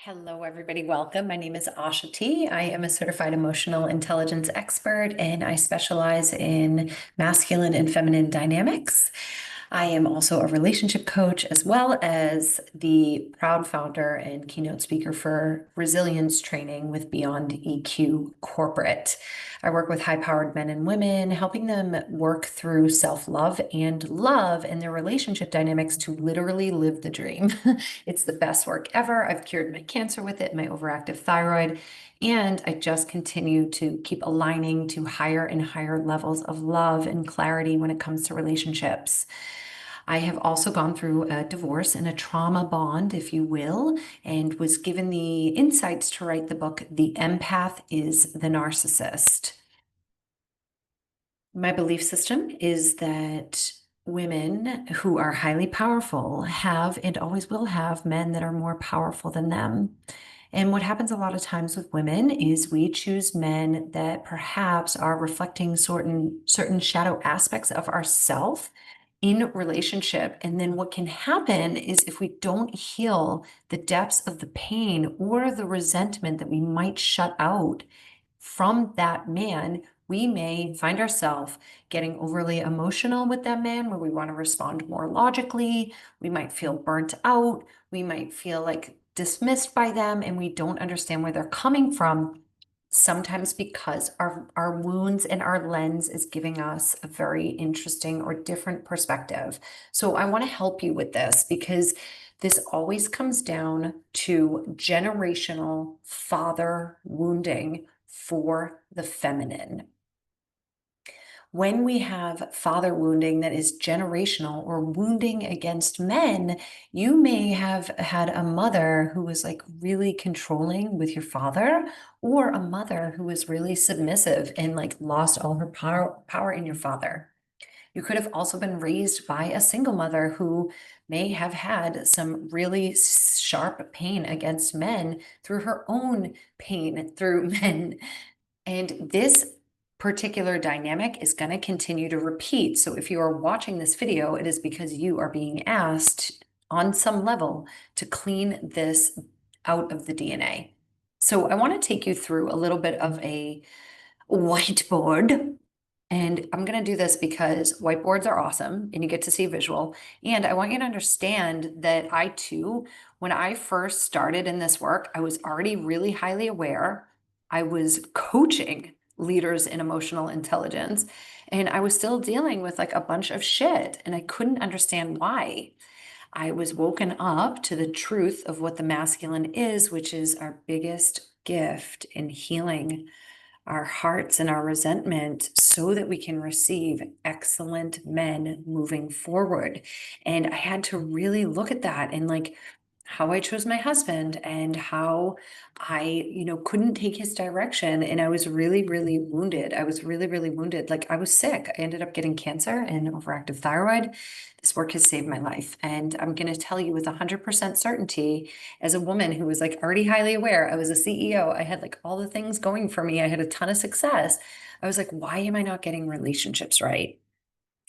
Hello, everybody. Welcome. My name is Asha T. I am a certified emotional intelligence expert and I specialize in masculine and feminine dynamics. I am also a relationship coach as well as the proud founder and keynote speaker for resilience training with Beyond EQ Corporate. I work with high-powered men and women, helping them work through self-love and love in their relationship dynamics to literally live the dream. It's the best work ever. I've cured my cancer with it, my overactive thyroid, and I just continue to keep aligning to higher and higher levels of love and clarity when it comes to relationships. I have also gone through a divorce and a trauma bond, if you will, and was given the insights to write the book, The Empath is the Narcissist. My belief system is that women who are highly powerful have and always will have men that are more powerful than them. And what happens a lot of times with women is we choose men that perhaps are reflecting certain shadow aspects of ourself in relationship. And then what can happen is if we don't heal the depths of the pain or the resentment that we might shut out from that man, we may find ourselves getting overly emotional with that man where we want to respond more logically. We might feel burnt out. We might feel like dismissed by them and we don't understand where they're coming from. Sometimes because our wounds and our lens is giving us a very interesting or different perspective. So I want to help you with this because this always comes down to generational father wounding for the feminine. When we have father wounding that is generational or wounding against men, you may have had a mother who was like really controlling with your father, or a mother who was really submissive and like lost all her power in your father. You could have also been raised by a single mother who may have had some really sharp pain against men through her own pain through men. And this particular dynamic is going to continue to repeat. So if you are watching this video, it is because you are being asked on some level to clean this out of the DNA. So I want to take you through a little bit of a whiteboard. And I'm going to do this because whiteboards are awesome and you get to see visual. And I want you to understand that I too, when I first started in this work, I was already really highly aware. I was coaching leaders in emotional intelligence and I was still dealing with like a bunch of shit and I couldn't understand why. I was woken up to the truth of what the masculine is, which is our biggest gift in healing our hearts and our resentment so that we can receive excellent men moving forward. And I had to really look at that and like how I chose my husband and how I, couldn't take his direction. And I was really, really wounded. I was really, really wounded. Like I was sick. I ended up getting cancer and overactive thyroid. This work has saved my life. And I'm going to tell you with 100% certainty, as a woman who was like already highly aware, I was a CEO, I had like all the things going for me, I had a ton of success. I was like, why am I not getting relationships right?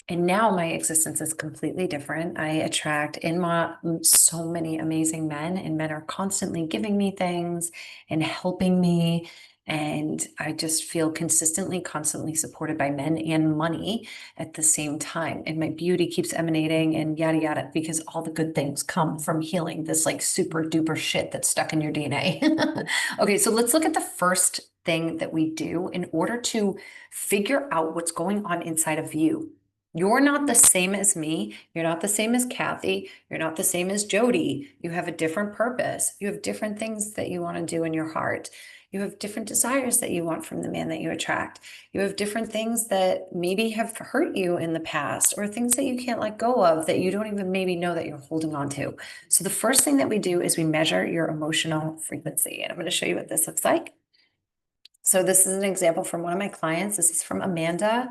And now my existence is completely different. I attract in my so many amazing men, and men are constantly giving me things and helping me. And I just feel constantly supported by men and money at the same time. And my beauty keeps emanating and yada, yada, because all the good things come from healing this like super duper shit that's stuck in your DNA. Okay, so let's look at the first thing that we do in order to figure out what's going on inside of you. You're not the same as me. You're not the same as Kathy. You're not the same as Jody. You have a different purpose. You have different things that you want to do in your heart. You have different desires that you want from the man that you attract. You have different things that maybe have hurt you in the past or things that you can't let go of that you don't even maybe know that you're holding on to. So the first thing that we do is we measure your emotional frequency. And I'm going to show you what this looks like. So this is an example from one of my clients. This is from Amanda.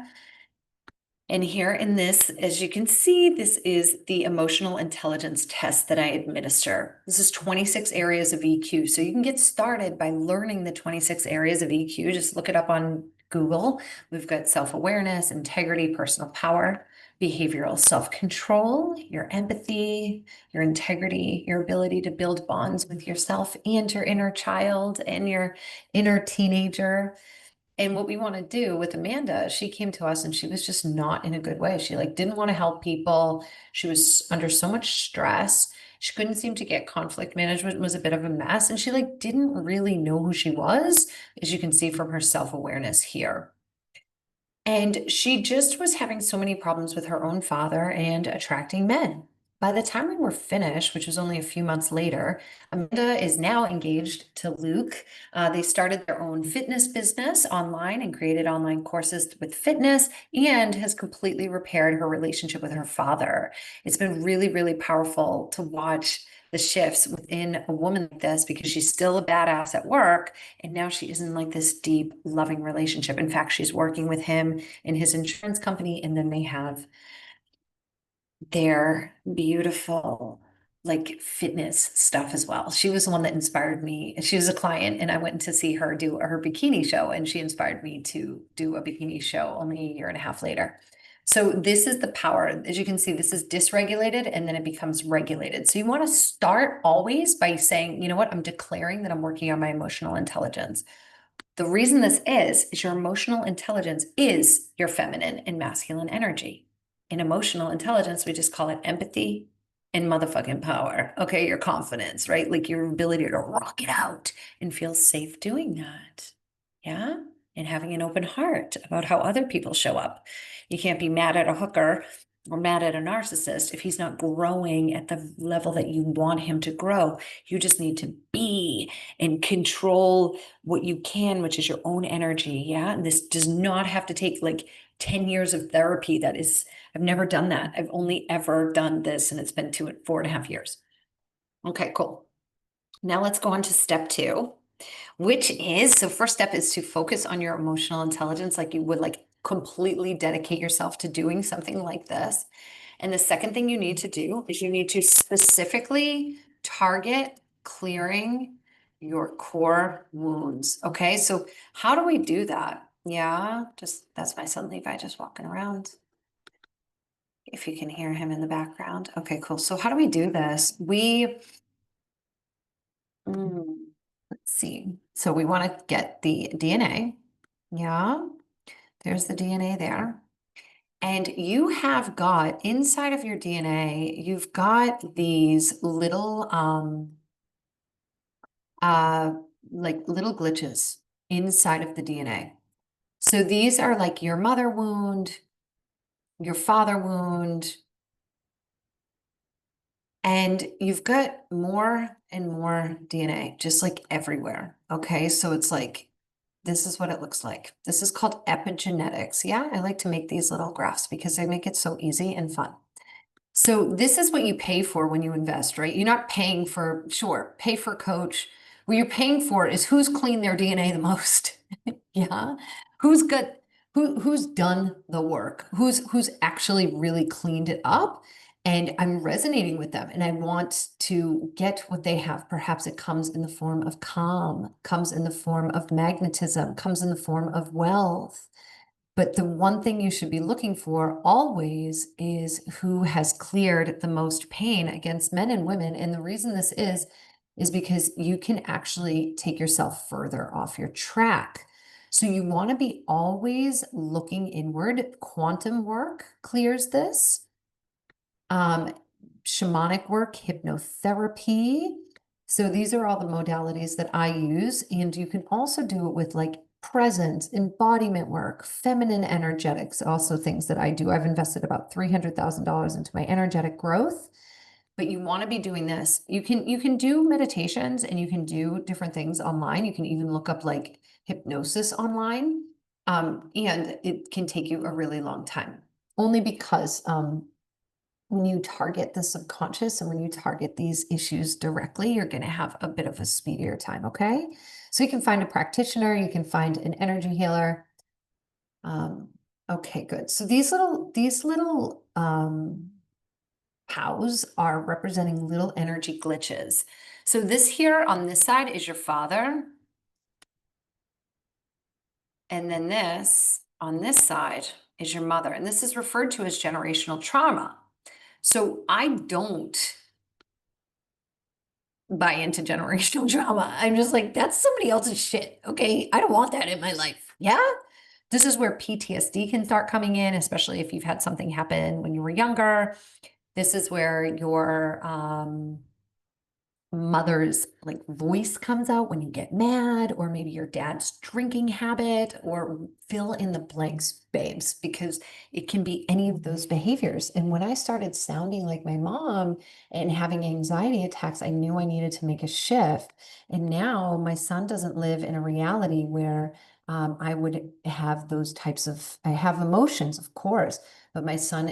And here in this, as you can see, this is the emotional intelligence test that I administer. This is 26 areas of EQ. So you can get started by learning the 26 areas of EQ. Just look it up on Google. We've got self-awareness, integrity, personal power, behavioral self-control, your empathy, your integrity, your ability to build bonds with yourself and your inner child and your inner teenager. And what we want to do with Amanda, she came to us and she was just not in a good way. She like didn't want to help people. She was under so much stress. She couldn't seem to get conflict management, was a bit of a mess. And she like didn't really know who she was, as you can see from her self-awareness here. And she just was having so many problems with her own father and attracting men. By the time we were finished, which was only a few months later, Amanda is now engaged to Luke. They started their own fitness business online and created online courses with fitness, and has completely repaired her relationship with her father. It's been really, really powerful to watch the shifts within a woman like this, because she's still a badass at work, and now she is in like this deep, loving relationship. In fact, she's working with him in his insurance company, and then they have their beautiful like fitness stuff as well. She was the one that inspired me. She was a client, and I went to see her do her bikini show, and she inspired me to do a bikini show only a year and a half later. So this is the power. As you can see, this is dysregulated and then it becomes regulated. So you want to start always by saying, you know what, I'm declaring that I'm working on my emotional intelligence. The reason this is your emotional intelligence is your feminine and masculine energy. In emotional intelligence, we just call it empathy and motherfucking power. Okay, your confidence, right? Like your ability to rock it out and feel safe doing that. Yeah. And having an open heart about how other people show up. You can't be mad at a hooker or mad at a narcissist if he's not growing at the level that you want him to grow. You just need to be and control what you can, which is your own energy. Yeah. And this does not have to take like 10 years of therapy. I've never done that. I've only ever done this, and it's been 4.5 years. Okay, cool. Now let's go on to step 2, which is, so first step is to focus on your emotional intelligence, like you would like completely dedicate yourself to doing something like this. And the second thing you need to do is you need to specifically target clearing your core wounds. Okay, so how do we do that? Yeah, just that's my son Levi just walking around. If you can hear him in the background. Okay, cool. So how do we do this? Let's see. So we want to get the DNA. Yeah, there's the DNA there. And you have got inside of your DNA, you've got these little uh like little glitches inside of the DNA. So these are like your mother wound, your father wound, and you've got more and more DNA just like everywhere. Okay, so it's like this is what it looks like. This is called epigenetics. Yeah, I like to make these little graphs because they make it so easy and fun. So this is what you pay for when you invest, right? You're not paying for, sure, pay for a coach. What you're paying for is who's cleaned their DNA the most. Yeah. Who's got who's done the work? Who's actually really cleaned it up? And I'm resonating with them and I want to get what they have. Perhaps it comes in the form of calm, comes in the form of magnetism, comes in the form of wealth. But the one thing you should be looking for always is who has cleared the most pain against men and women. And the reason this is because you can actually take yourself further off your track. So you want to be always looking inward. Quantum work clears this. Shamanic work, hypnotherapy. So these are all the modalities that I use. And you can also do it with like presence, embodiment work, feminine energetics, also things that I do. I've invested about $300,000 into my energetic growth. But you want to be doing this. You can do meditations and you can do different things online. You can even look up like hypnosis online. And it can take you a really long time. Only because when you target the subconscious and when you target these issues directly, you're going to have a bit of a speedier time. Okay. So you can find a practitioner, you can find an energy healer. Okay, good. So these little POWs are representing little energy glitches. So this here on this side is your father. And then this on this side is your mother. And this is referred to as generational trauma. So I don't buy into generational trauma. I'm just like, that's somebody else's shit. Okay. I don't want that in my life. Yeah. This is where PTSD can start coming in, especially if you've had something happen when you were younger. This is where your mother's like voice comes out when you get mad, or maybe your dad's drinking habit, or fill in the blanks, babes, because it can be any of those behaviors. And when I started sounding like my mom and having anxiety attacks, I knew I needed to make a shift. And now my son doesn't live in a reality where I would have those types of, I have emotions, of course, but my son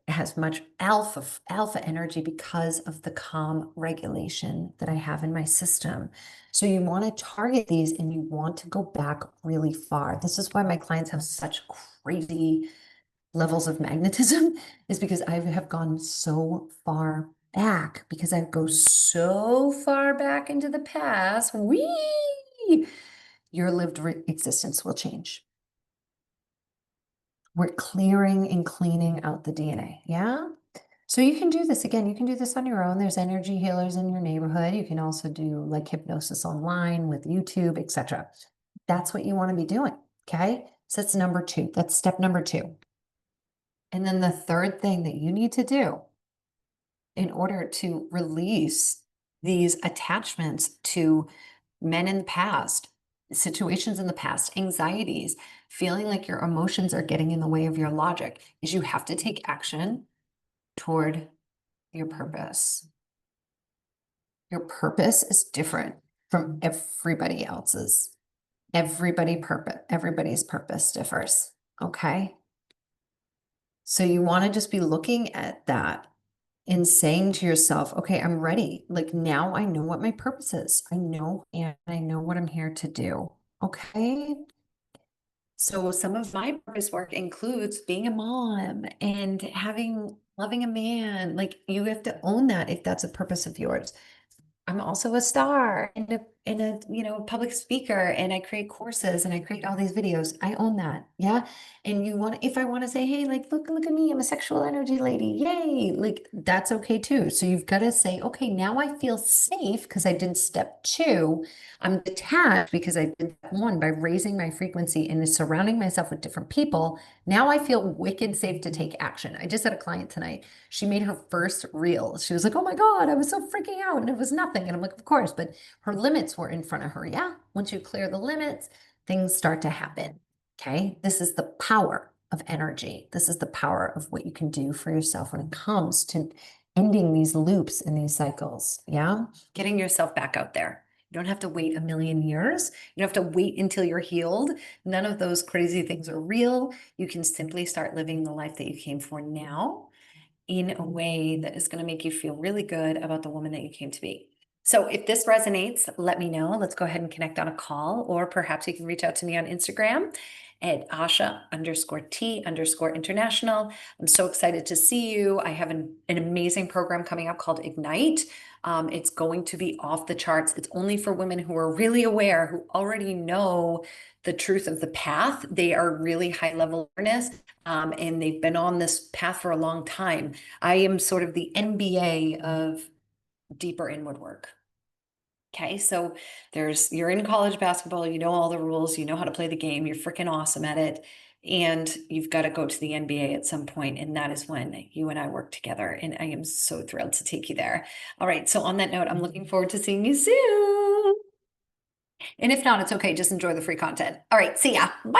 has much alpha energy because of the calm regulation that I have in my system. So you want to target these and you want to go back really far. This is why my clients have such crazy levels of magnetism, is because I have gone so far back, because I go so far back into the past. Your lived existence will change. We're clearing and cleaning out the DNA. Yeah. So you can do this again. You can do this on your own. There's energy healers in your neighborhood. You can also do like hypnosis online with YouTube, etc. That's what you want to be doing. Okay. So that's number two. That's step number two. And then the third thing that you need to do in order to release these attachments to men in the past, situations in the past, anxieties, feeling like your emotions are getting in the way of your logic, is you have to take action toward your purpose. Your purpose is different from everybody else's. Everybody's purpose differs. Okay. So you want to just be looking at that and saying to yourself, okay, I'm ready. Like now I know what my purpose is. I know, and I know what I'm here to do. Okay. So some of my purpose work includes being a mom and loving a man. Like you have to own that if that's a purpose of yours. I'm also a star and a public speaker, and I create courses and I create all these videos. I own that. Yeah. And if I want to say, hey, like, look at me, I'm a sexual energy lady. Yay. Like that's okay too. So you've got to say, okay, now I feel safe because I did step two. I'm detached because I did step one by raising my frequency and surrounding myself with different people. Now I feel wicked safe to take action. I just had a client tonight. She made her first reel. She was like, oh my God, I was so freaking out and it was nothing. And I'm like, of course, but her limits were in front of her. Yeah. Once you clear the limits, things start to happen. Okay. This is the power of energy. This is the power of what you can do for yourself when it comes to ending these loops and these cycles. Yeah. Getting yourself back out there. You don't have to wait a million years. You don't have to wait until you're healed. None of those crazy things are real. You can simply start living the life that you came for now, in a way that is going to make you feel really good about the woman that you came to be. So if this resonates, let me know. Let's go ahead and connect on a call, or perhaps you can reach out to me on Instagram at Asha_T_international. I'm so excited to see you. I have an amazing program coming up called Ignite. It's going to be off the charts. It's only for women who are really aware, who already know the truth of the path. They are really high level awareness, and they've been on this path for a long time. I am sort of the MBA of deeper inward work. Okay, so you're in college basketball, you know all the rules, you know how to play the game, you're freaking awesome at it, and you've got to go to the NBA at some point, and that is when you and I work together, and I am so thrilled to take you there. All right, so on that note, I'm looking forward to seeing you soon. And if not, it's okay, just enjoy the free content. All right, see ya. Bye.